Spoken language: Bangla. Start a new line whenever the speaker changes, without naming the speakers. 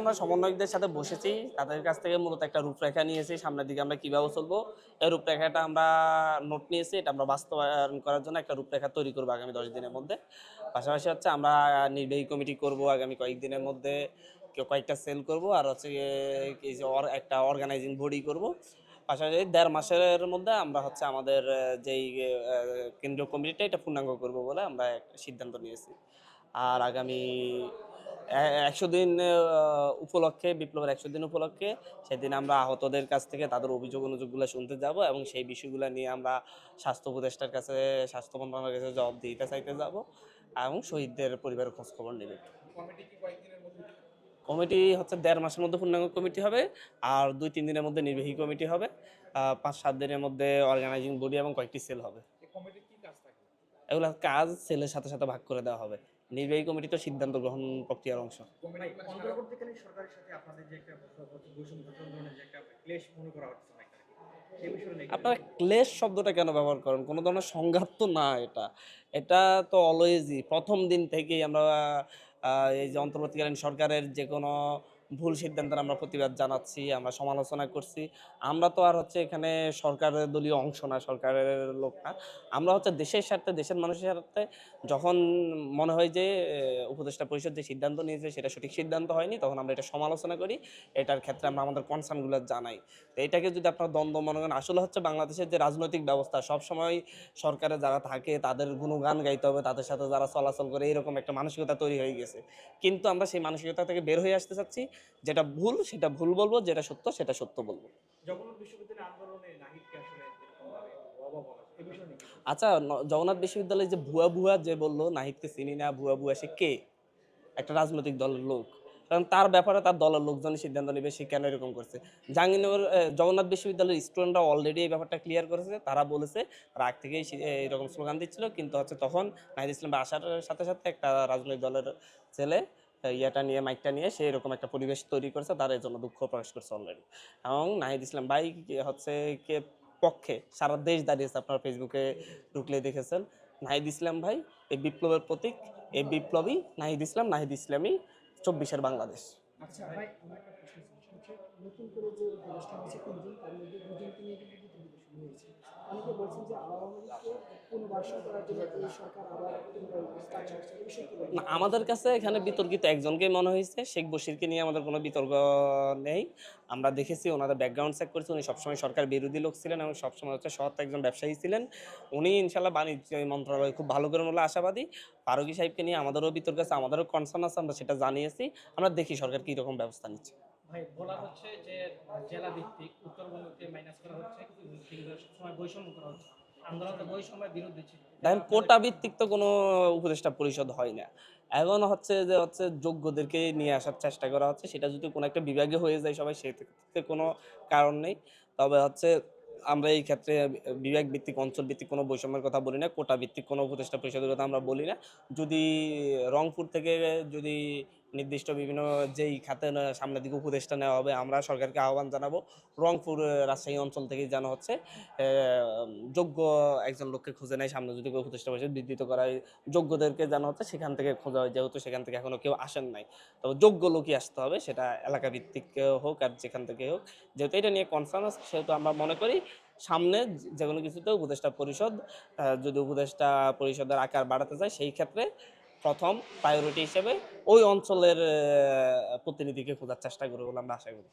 আমরা সমন্বয়কদের সাথে বসেছি, তাদের কাছ থেকে মূলত একটা রূপরেখা নিয়েছি, সামনের দিকে আমরা কিভাবে চলবো। এই রূপরেখাটা আমরা নোট নিয়েছি, এটা আমরা বাস্তবায়ন করার জন্য একটা রূপরেখা তৈরি করবো আগামী 10 দিনের মধ্যে। পাশাপাশি হচ্ছে আমরা নির্বাহী কমিটি করব আগামী কয়েকদিনের মধ্যে, কয়েকটা সেল করব, আর হচ্ছে গিয়ে এই যে একটা অর্গানাইজিং বডি করব। পাশাপাশি 1.5 মাসের মধ্যে আমরা হচ্ছে আমাদের যেই কেন্দ্রীয় কমিটিটা এটা পূর্ণাঙ্গ করব বলে আমরা একটা সিদ্ধান্ত নিয়েছি। আর আগামী 100 দিন উপলক্ষে, বিপ্লবের 100 দিন উপলক্ষে সেদিন আমরা আহতদের কাছ থেকে তাদের অভিযোগ অনুযোগগুলো শুনতে যাব এবং সেই বিষয়গুলো নিয়ে আমরা স্বাস্থ্য উপদেষ্টার কাছে, স্বাস্থ্য মন্ত্রণালয়ের কাছে জবাবদিহিতা চাইতে যাব এবং শহীদদের পরিবারের খোঁজ খবর নেবে। কমিটি হচ্ছে 1.5 মাসের মধ্যে পূর্ণাঙ্গ কমিটি হবে, আর 2-3 দিনের মধ্যে নির্বাহী কমিটি হবে, 5-7 দিনের মধ্যে অর্গানাইজিং বডি এবং কয়েকটি সেল হবে। এগুলো কাজ সেলের সাথে সাথে ভাগ করে দেওয়া হবে। নির্বাহী কমিটি তো সিদ্ধান্ত গ্রহণ প্রক্রিয়ার অংশ।
অন্তর্বর্তীকালীন সরকারের সাথে আপনাদের যে একটা বৈষম্য ধরনের যে একটা ক্লেশ মনে করা হচ্ছে না সেই বিষয়ে নিয়ে
আপনারা ক্লেশ শব্দটা কেন ব্যবহার করেন? কোনো ধরনের সংঘাত তো না এটা। এটা তো অলওয়েজই প্রথম দিন থেকেই আমরা এই যে অন্তর্বর্তীকালীন সরকারের যেকোনো ভুল সিদ্ধান্তের আমরা প্রতিবাদ জানাচ্ছি, আমরা সমালোচনা করছি। আমরা তো আর হচ্ছে এখানে সরকারের দলীয় অংশ না, সরকারের লোক না। আমরা হচ্ছে দেশের স্বার্থে, দেশের মানুষের স্বার্থে যখন মনে হয় যে উপদেষ্টা পরিষদ যে সিদ্ধান্ত নিয়েছে সেটা সঠিক সিদ্ধান্ত হয়নি, তখন আমরা এটা সমালোচনা করি। এটার ক্ষেত্রে আমরা আমাদের কনসার্নগুলো জানাই। তো এটাকে যদি আপনারা দ্বন্দ্ব মনে করেন, আসলে হচ্ছে বাংলাদেশের যে রাজনৈতিক ব্যবস্থা সবসময় সরকারে যারা থাকে তাদের গুণগান গাইতে হবে, তাদের সাথে যারা চলাচল করে এরকম একটা মানসিকতা তৈরি হয়ে গেছে। কিন্তু আমরা সেই মানসিকতা থেকে বের হয়ে আসতে চাচ্ছি। যেটা ভুল সেটা ভুল বলবো, যেটা সত্য সেটা সত্য বলবো।
জগন্নাথ বিশ্ববিদ্যালয়ের আন্দোলনে নাহিদকে আসলে বাবা বলা এই বিষয়ে নিয়ে
আচ্ছা, জগন্নাথ বিশ্ববিদ্যালয়ে যে ভুয়া ভুয়া যে বললো নাহিদকে চিনি না, ভুয়া ভুয়া সে কে? একটা রাজনৈতিক দলের লোক। কারণ তার ব্যাপারে তার দলের লোকজনই সিদ্ধান্ত নেবে সে কেন এরকম করছে। জাহাঙ্গীরনগর জগন্নাথ বিশ্ববিদ্যালয়ের স্টুডেন্টরা অলরেডি এই ব্যাপারটা ক্লিয়ার করেছে। তারা বলেছে তারা আগ থেকেই এরকম স্লোগান দিচ্ছিল। কিন্তু হচ্ছে তখন নাহিদ ইসলাম ভাই আসার সাথে সাথে একটা রাজনৈতিক দলের ছেলে ইয়েটা নিয়ে, মাইকটা নিয়ে সে এরকম একটা পরিবেশ তৈরি করেছে, তারা এর জন্য দুঃখ প্রকাশ করছে অলরেডি। এবং নাহিদ ইসলাম ভাই হচ্ছে কে পক্ষে সারা দেশ দাঁড়িয়েছে, আপনারা ফেসবুকে ঢুকলে দেখেছেন। নাহিদ ইসলাম ভাই এই বিপ্লবের প্রতীক, এই বিপ্লবী নাহিদ ইসলাম, নাহিদ ইসলামী 24-এর বাংলাদেশ।
আচ্ছা ভাই, আমার একটা প্রশ্ন ছিল, সেটা হচ্ছে নতুন করে যে উপদেষ্টা হয়েছে 3 জন, তার মধ্যে 2জনকে নিয়ে কিন্তু বিতর্ক শুরু হয়েছে। অনেকে বলছেন যে আওয়ামী লীগকে পুনর্বাসন করার জন্য এই সরকার আবার কাজ করছে, এই বিষয়ে কি বলবেন?
না, আমাদের কাছে এখানে বিতর্কিত একজনকেই মনে হয়েছে, শেখ বশিরকে নিয়ে আমাদের কোনো বিতর্ক নেই। আমরা দেখেছি ওনাদের ব্যাকগ্রাউন্ড চেক করেছি, উনি সবসময় সরকার বিরোধী লোক ছিলেন এবং সবসময় হচ্ছে সৎ একজন ব্যবসায়ী ছিলেন। উনি ইনশাল্লাহ বাণিজ্য মন্ত্রণালয় খুব ভালো করে বলে আশাবাদী। ফারুকী সাহেবকে নিয়ে আমাদেরও বিতর্ক আছে, আমাদেরও কনসার্ন আছে, আমরা সেটা জানিয়েছি। আমরা দেখি সরকার কী রকম ব্যবস্থা নিচ্ছে।
ভাই বলা হচ্ছে যে জেলা ভিত্তিক উত্তরবঙ্গকে মাইনাস করা হচ্ছে, কিন্তু সবসময় বৈষম্য করা হচ্ছে। আন্দোলন তো ওই সময় বিরোধী ছিল।
দেখেন, কোটা ভিত্তিক তো কোনো উপদেষ্টা পরিষদ হয় না। এখন হচ্ছে যে যোগ্যদেরকে নিয়ে আসার চেষ্টা করা হচ্ছে। সেটা যদি কোনো একটা বিভাগে হয়ে যায় সবাই, সেক্ষেত্রে কোনো কারণ নেই। তবে হচ্ছে আমরা এই ক্ষেত্রে বিভাগ ভিত্তিক, অঞ্চল ভিত্তিক কোনো বৈষম্যের কথা বলি না। কোটা ভিত্তিক কোনো উপদেষ্টা পরিষদের কথা আমরা বলি না। যদি রংপুর থেকে যদি নির্দিষ্ট বিভিন্ন যেই খাতে সামনের দিকে উপদেষ্টা নেওয়া হবে, আমরা সরকারকে আহ্বান জানাবো রংপুর রাজশাহী অঞ্চল থেকেই যেন হচ্ছে যোগ্য একজন লোককে খুঁজে নেয়, সামনে যদি কেউ উপদেষ্টা পরিষদ বিধৃত করা হয়, যোগ্যদেরকে যেন হচ্ছে সেখান থেকে খোঁজা হয়, যেহেতু সেখান থেকে এখনো কেউ আসেন নাই। তবে যোগ্য লোকই আসতে হবে, সেটা এলাকা ভিত্তিক হোক আর যেখান থেকে হোক। যেহেতু এটা নিয়ে কনসার্ন আছে, সেহেতু আমরা মনে করি সামনে যে কোনো কিছুতে উপদেষ্টা পরিষদ যদি উপদেষ্টা পরিষদের আকার বাড়াতে চায়, সেই ক্ষেত্রে প্রথম প্রায়োরিটি হিসেবে ওই অঞ্চলের প্রতিনিধিকে খোঁজার চেষ্টা করবে বলে আমরা আশা করি।